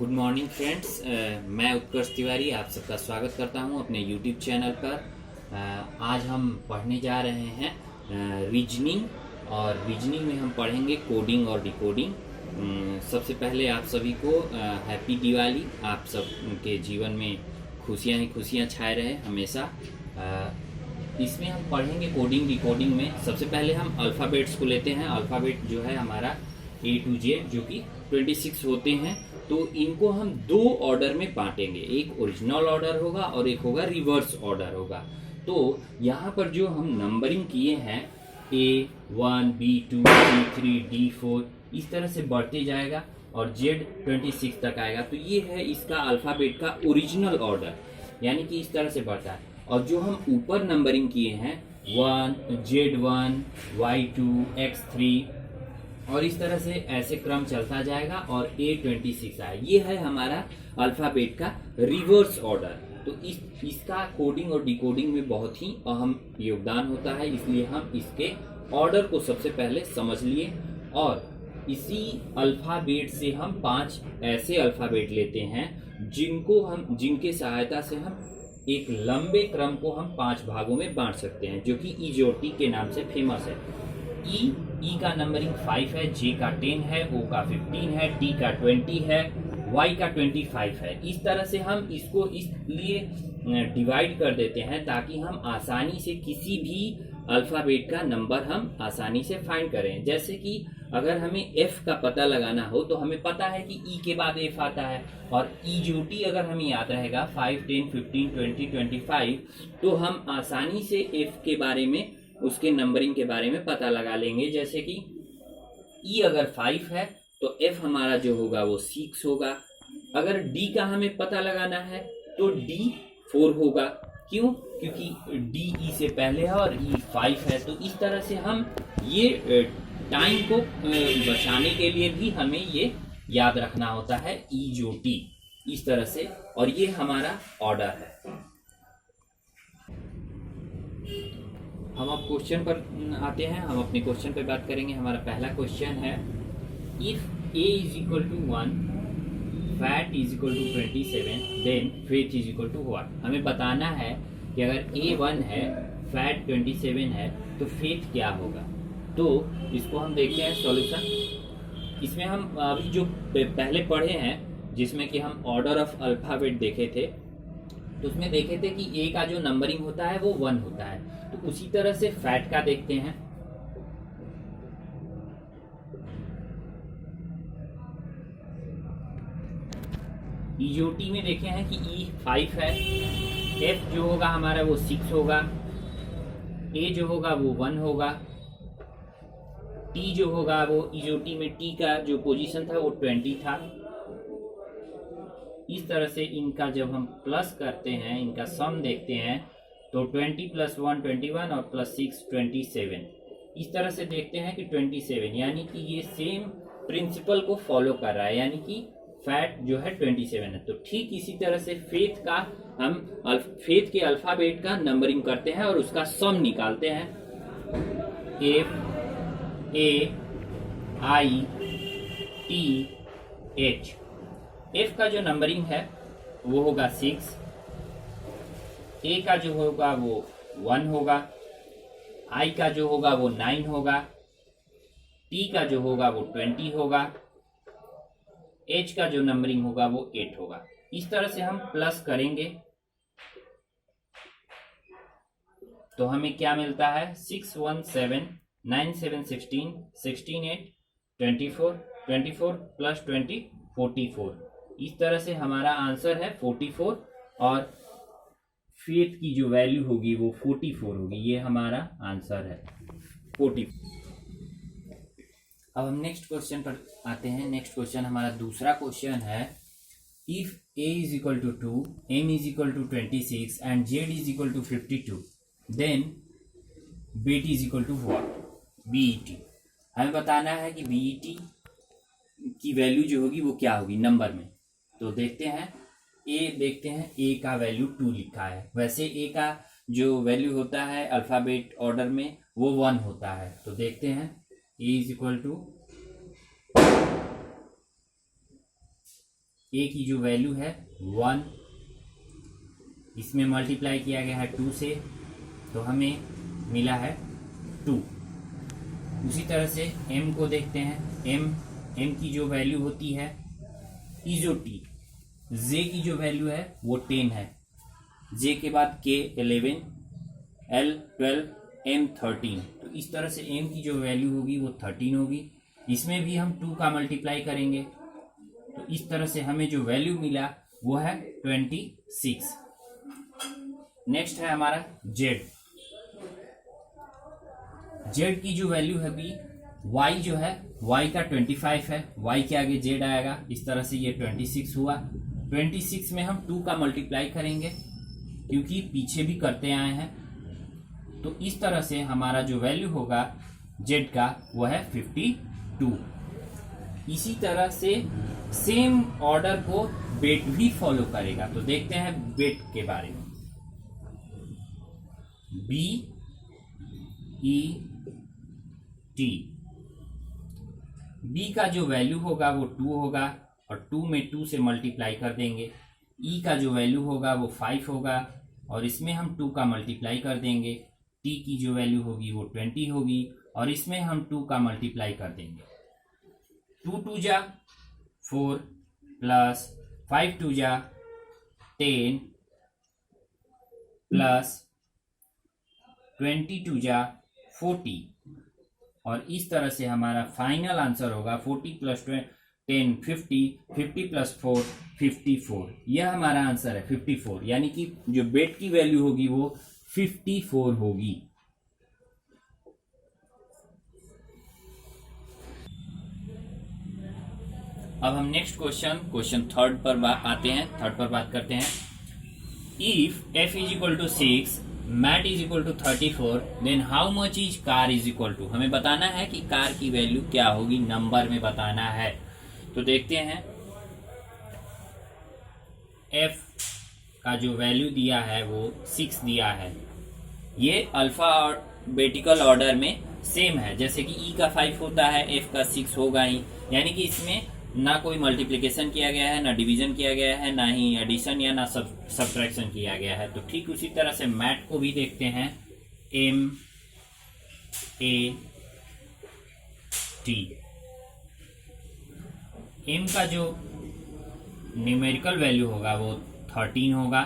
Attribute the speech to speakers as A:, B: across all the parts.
A: Good morning friends. मैं उत्कर्ष तिवारी आप सबका स्वागत करता हूं अपने यूट्यूब चैनल पर। आज हम पढ़ने जा रहे हैं रीजनिंग, और रीजनिंग में हम पढ़ेंगे कोडिंग और डिकोडिंग। सबसे पहले आप सभी को हैप्पी दिवाली। आप सब के जीवन में खुशियां ही खुशियां छाए रहे हमेशा। इसमें हम पढ़ेंगे कोडिंग डिकोडिंग में। सबसे पहले हम अल्फ़ाबेट्स को लेते हैं। अल्फ़ाबेट जो है हमारा A to Z, जो कि 26 होते हैं। तो इनको हम दो ऑर्डर में बांटेंगे, एक ओरिजिनल ऑर्डर होगा और एक होगा रिवर्स ऑर्डर होगा। तो यहाँ पर जो हम नंबरिंग किए हैं A1, B2, B3, D4 इस तरह से बढ़ते जाएगा और Z 26 तक आएगा। तो ये है इसका अल्फ़ाबेट का ओरिजिनल ऑर्डर, यानी कि इस तरह से बढ़ता है। और जो हम ऊपर नंबरिंग किए हैं 1, Z1, Y2, X3 और इस तरह से ऐसे क्रम चलता जाएगा और A26 आए। ये है हमारा अल्फ़ाबेट का रिवर्स ऑर्डर। तो इसका कोडिंग और डिकोडिंग में बहुत ही अहम योगदान होता है, इसलिए हम इसके ऑर्डर को सबसे पहले समझ लिए। और इसी अल्फ़ाबेट से हम 5 ऐसे अल्फ़ाबेट लेते हैं जिनके सहायता से हम एक लंबे क्रम को हम 5 भागों में बांट सकते हैं, जो कि ईजोटी के नाम से फेमस है। ई का नंबरिंग 5 है, जे का 10 है, ओ का 15 है, टी का 20 है, वाई का 25 है। इस तरह से हम इसको इसलिए डिवाइड कर देते हैं ताकि हम आसानी से किसी भी अल्फ़ाबेट का नंबर हम आसानी से फाइंड करें। जैसे कि अगर हमें एफ का पता लगाना हो तो हमें पता है कि ई के बाद एफ आता है, और ईजोटी अगर हमें याद रहेगा 5, 10, 15, 20, 25, तो हम आसानी से एफ के बारे में, उसके नंबरिंग के बारे में पता लगा लेंगे। जैसे कि ई अगर 5 है तो एफ हमारा जो होगा वो 6 होगा। अगर डी का हमें पता लगाना है तो डी 4 होगा। क्यों? क्योंकि डी ई से पहले है और ई 5 है। तो इस तरह से हम ये टाइम को बचाने के लिए भी हमें ये याद रखना होता है ई जो टी, इस तरह से। और ये हमारा ऑर्डर है। हम अब क्वेश्चन पर आते हैं। हम अपने क्वेश्चन पर बात करेंगे। हमारा पहला क्वेश्चन है, if A is equal to 1, fat is equal to 27, then faith is equal to what. हमें बताना है कि अगर ए 1 है, फैट 27 है, तो फेथ क्या होगा। तो इसको हम देखते हैं सॉल्यूशन। इसमें हम अभी जो पहले पढ़े हैं, जिसमें कि हम ऑर्डर ऑफ अल्फ़ाबेट देखे थे, तो उसमें देखे थे कि ए का जो नंबरिंग होता है वो 1 होता है। तो उसी तरह से फैट का देखते हैं। ईजोटी में देखे हैं कि ई 5 है, एफ जो होगा हमारा वो 6 होगा, ए जो होगा वो 1 होगा, टी जो होगा वो ईजोटी में टी का जो पोजीशन था वो 20 था। इस तरह से इनका जब हम प्लस करते हैं, इनका सम देखते हैं, तो 20 + 1 21 और +6 27। इस तरह से देखते हैं कि 27, यानी कि ये सेम प्रिंसिपल को फॉलो कर रहा है, यानी कि फैट जो है 27 है। तो ठीक इसी तरह से फेथ का हम फेथ के अल्फ़ाबेट का नंबरिंग करते हैं और उसका सम निकालते हैं। एफ, ए, आई, टी, एच। एफ का जो नंबरिंग है वो होगा 6, ए का जो होगा वो 1 होगा, आई का जो होगा वो 9 होगा, टी का जो होगा वो 20 होगा, एच का जो नंबरिंग होगा वो 8 होगा। इस तरह से हम प्लस करेंगे तो हमें क्या मिलता है, 6 1 7 9 7 16 16 8 24 24 + 20 44। इस तरह से हमारा आंसर है 44, और फेथ की जो वैल्यू होगी वो 44 होगी। ये हमारा आंसर है 44। अब हम नेक्स्ट क्वेश्चन पर आते हैं। नेक्स्ट क्वेश्चन हमारा दूसरा क्वेश्चन है, if a is equal to 2, m is equal to 26 and z is equal to 52, then bet is equal to what. bet हमें बताना है कि bet की वैल्यू जो होगी वो क्या होगी नंबर में। तो देखते हैं, देखते हैं a का वैल्यू 2 लिखा है। वैसे a का जो वैल्यू होता है अल्फ़ाबेट ऑर्डर में वो 1 होता है। तो देखते हैं, a इज इक्वल टू ए की जो वैल्यू है 1, इसमें मल्टीप्लाई किया गया है 2 से, तो हमें मिला है 2। उसी तरह से m को देखते हैं। m की जो वैल्यू होती है इजो टी, j की जो वैल्यू है वो 10 है, j के बाद k 11, l 12, m 13। तो इस तरह से m की जो वैल्यू होगी वो 13 होगी। इसमें भी हम 2 का मल्टीप्लाई करेंगे, तो इस तरह से हमें जो वैल्यू मिला वो है 26। नेक्स्ट है हमारा z। z की जो वैल्यू है भी y जो है, y का 25 है, y के आगे z आएगा, इस तरह से ये 26 हुआ। 26 में हम 2 का मल्टीप्लाई करेंगे क्योंकि पीछे भी करते आए हैं, तो इस तरह से हमारा जो वैल्यू होगा z का वो है 52। इसी तरह से सेम ऑर्डर को बेट भी फॉलो करेगा। तो देखते हैं बेट के बारे में। B E T, B का जो वैल्यू होगा वो 2 होगा और 2 में 2 से मल्टीप्लाई कर देंगे। E का जो वैल्यू होगा वो 5 होगा और इसमें हम 2 का मल्टीप्लाई कर देंगे। T की जो वैल्यू होगी वो 20 होगी और इसमें हम 2 का मल्टीप्लाई कर देंगे। 2 2 जा 4 प्लस 5 2 जा 10 प्लस 22 जा 40 और इस तरह से हमारा फाइनल आंसर होगा 40 प्लस 10 50, 50 प्लस 4 54। यह हमारा आंसर है 54, यानी कि जो बेट की वैल्यू होगी वो 54 होगी। अब हम नेक्स्ट क्वेश्चन थर्ड पर आते हैं, थर्ड पर बात करते हैं। If f is equal to 6, mat is equal to 34, then how much is car is equal to. हमें बताना है कि कार की वैल्यू क्या होगी, नंबर में बताना है। तो देखते हैं, f का जो वैल्यू दिया है वो 6 दिया है। ये अल्फा और बेटिकल ऑर्डर में सेम है, जैसे कि e का 5 होता है, f का 6 होगा ही, यानी कि इसमें ना कोई मल्टीप्लिकेशन किया गया है, ना डिवीजन किया गया है, ना ही एडिशन या ना सब्ट्रैक्शन किया गया है। तो ठीक उसी तरह से मैट को भी देखते हैं। M A T, M का जो न्यूमेरिकल वैल्यू होगा वो 13 होगा,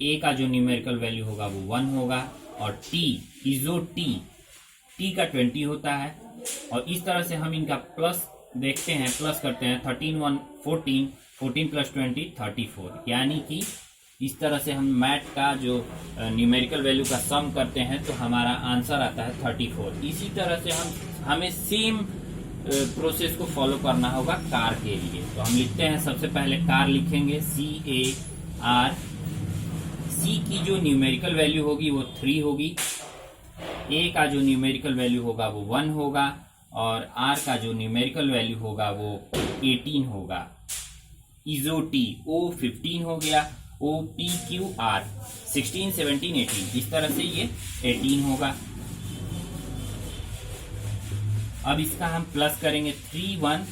A: A का जो न्यूमेरिकल वैल्यू होगा वो 1 होगा और T इजो T का 20 होता है। और इस तरह से हम इनका प्लस देखते हैं, प्लस करते हैं। 13 1 14, 14 प्लस 20 34, यानी कि इस तरह से हम मैट का जो न्यूमेरिकल वैल्यू का सम करते हैं तो हमारा आंसर आता है 34। इसी तरह से हमें सेम प्रोसेस को फॉलो करना होगा कार के लिए। तो हम लिखते हैं, सबसे पहले कार लिखेंगे CAR। C की जो न्यूमेरिकल वैल्यू होगी वो 3 होगी, A का जो न्यूमेरिकल वैल्यू होगा वो 1 होगा और R का जो न्यूमेरिकल वैल्यू होगा वो 18 होगा। इजो T O 15 हो गया, OPQR 16 17 18, इस तरह से ये 18 होगा। अब इसका हम प्लस करेंगे, 3 1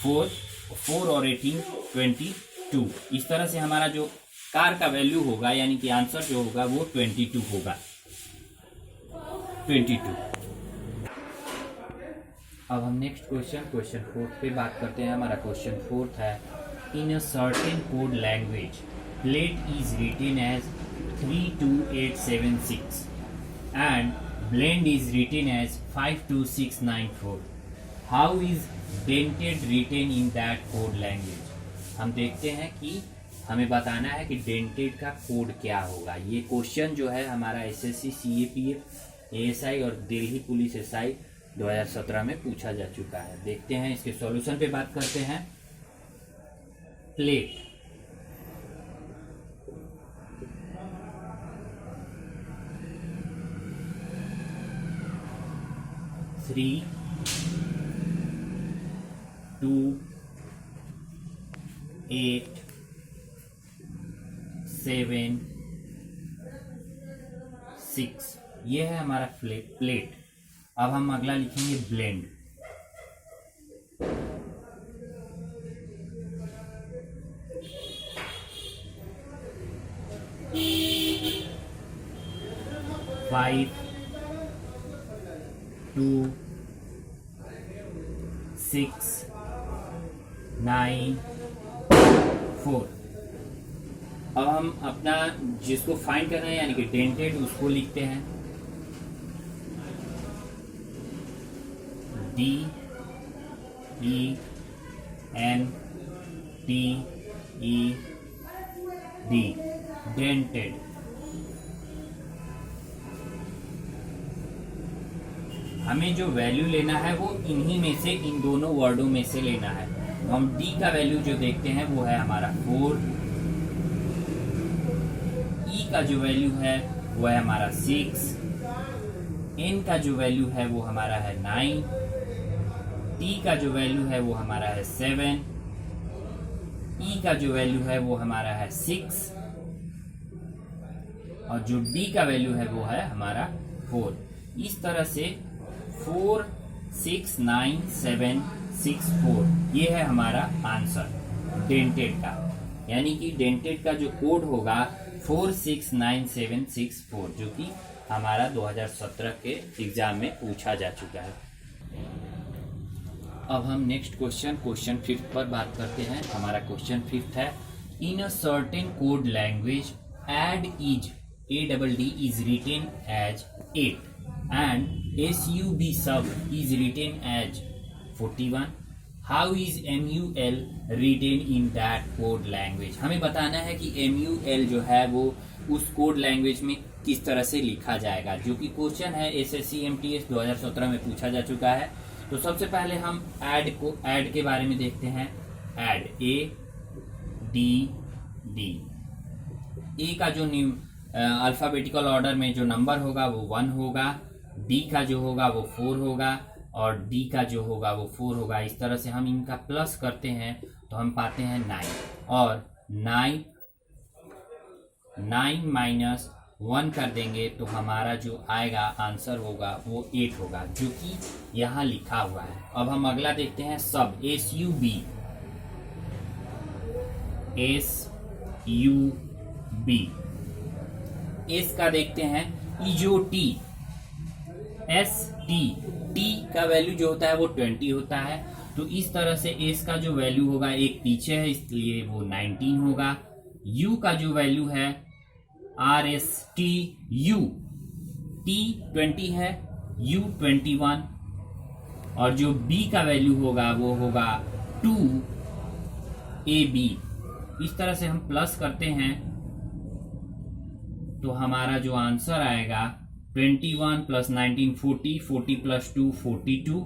A: 4 और 18 22। इस तरह से हमारा जो कार का वैल्यू होगा यानी कि आंसर जो होगा वो 22 होगा, 22। अब हम नेक्स्ट क्वेश्चन 4 पे बात करते हैं। हमारा क्वेश्चन 4 है, in a certain code language plate is written as 32876 and blend is written as 52694. How is dented written in that code language? हम देखते हैं कि हमें बताना है कि डेंटेड का कोड क्या होगा। ये क्वेश्चन जो है हमारा SSC CAPF ASI और दिल्ली पुलिस SI 2017 में पूछा जा चुका है। देखते हैं, इसके सॉल्यूशन पे बात करते हैं। प्लेट, थ्री 2 8 7 6, ये है हमारा प्लेट। अब हम अगला लिखेंगे ब्लेंड। 5 2 6 9 4। अब हम अपना जिसको फाइंड करना है यानी कि डेंटेड उसको लिखते हैं DENTED, डेंटेड। हमें जो वैल्यू लेना है वो इन्हीं में से, इन दोनों वर्डों में से लेना है। तो हम D का वैल्यू जो देखते हैं वो है हमारा 4, E का जो वैल्यू है वो है हमारा 6, N का जो वैल्यू है वो हमारा है 9, T का जो वैल्यू है वो हमारा है 7, E का जो वैल्यू है वो हमारा है 6 और जो D का वैल्यू है वो है हमारा 4। इस तरह से 4 6 9 7 6 4 ये है हमारा आंसर डेंटेड का। यानी कि डेंटेड का जो कोड होगा 469764 जो कि हमारा 2017 के एग्जाम में पूछा जा चुका है। अब हम नेक्स्ट क्वेश्चन 5th पर बात करते हैं। हमारा क्वेश्चन 5th है, in a certain code language add is ADD is written as 8 and SUB sub is written as 41. How is MUL written in that code language? हमें बताना है कि MUL जो है वो उस कोड लैंग्वेज में किस तरह से लिखा जाएगा, जो कि क्वेश्चन है SSC MTS 2017 में पूछा जा चुका है। तो सबसे पहले हम ऐड के बारे में देखते हैं। ऐड ADD, ए का जो अल्फाबेटिकल ऑर्डर में जो नंबर होगा वो 1 होगा, डी का जो होगा वो 4 होगा और डी का जो होगा वो 4 होगा। इस तरह से हम इनका प्लस करते हैं तो हम पाते हैं 9 और 9 माइनस 1 कर देंगे तो हमारा जो आएगा आंसर होगा वो 8 होगा, जो कि यहाँ लिखा हुआ है। अब हम अगला देखते हैं सब, SUB, एस का देखते हैं इजोटी, ST, टी का वैल्यू जो होता है वो 20 होता है। तो इस तरह से एस का जो वैल्यू होगा एक पीछे है इसलिए वो 19 होगा। यू का जो वैल्यू है RSTU, T 20 है, U 21 और जो B का वैल्यू होगा वो होगा 2AB। इस तरह से हम प्लस करते हैं तो हमारा जो आंसर आएगा 21 प्लस 19 40, 40 प्लस 2 42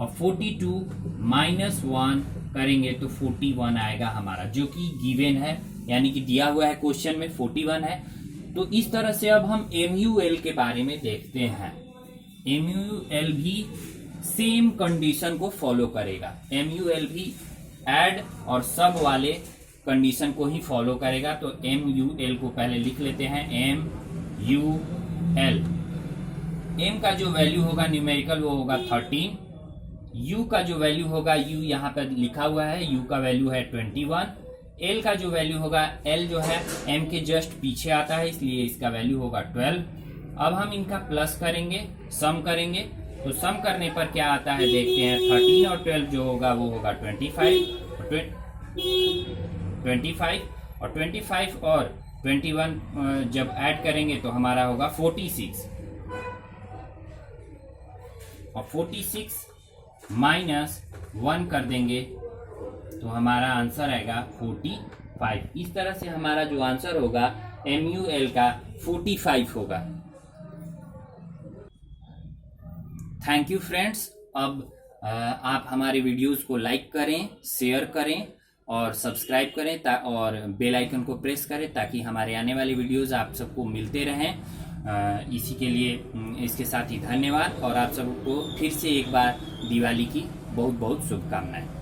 A: और 42 माइनस 1 करेंगे तो 41 आएगा हमारा, जो कि गिवन है यानी कि दिया हुआ है क्वेश्चन में 41 है। तो इस तरह से अब हम MUL के बारे में देखते हैं। MUL भी सेम कंडीशन को फॉलो करेगा। MUL भी ऐड और सब वाले कंडीशन को ही फॉलो करेगा। तो MUL को पहले लिख लेते हैं, MUL। M का जो वैल्यू होगा न्यूमेरिकल वो होगा 13, U का जो वैल्यू होगा, U यहाँ पर लिखा हुआ है, U का वैल्यू है 21, L का जो वैल्यू होगा, L जो है M के जस्ट पीछे आता है इसलिए इसका वैल्यू होगा 12। अब हम इनका प्लस करेंगे, सम करेंगे, तो सम करने पर क्या आता है देखते हैं। 13 और 12 जो होगा वो होगा 25 और 25 और 21 जब ऐड करेंगे तो हमारा होगा 46 और 46 माइनस 1 कर देंगे तो हमारा आंसर आएगा 45। इस तरह से हमारा जो आंसर होगा MUL का 45 होगा। Thank you friends. अब आप हमारे वीडियोस को लाइक करें, शेयर करें और सब्सक्राइब करें और बेल आइकन को प्रेस करें ताकि हमारे आने वाले वीडियोस आप सबको मिलते रहें। इसी के लिए इसके साथ ही धन्यवाद और आप सबको फिर से एक बार दिवाली की बहुत बहुत शुभकामनाएं।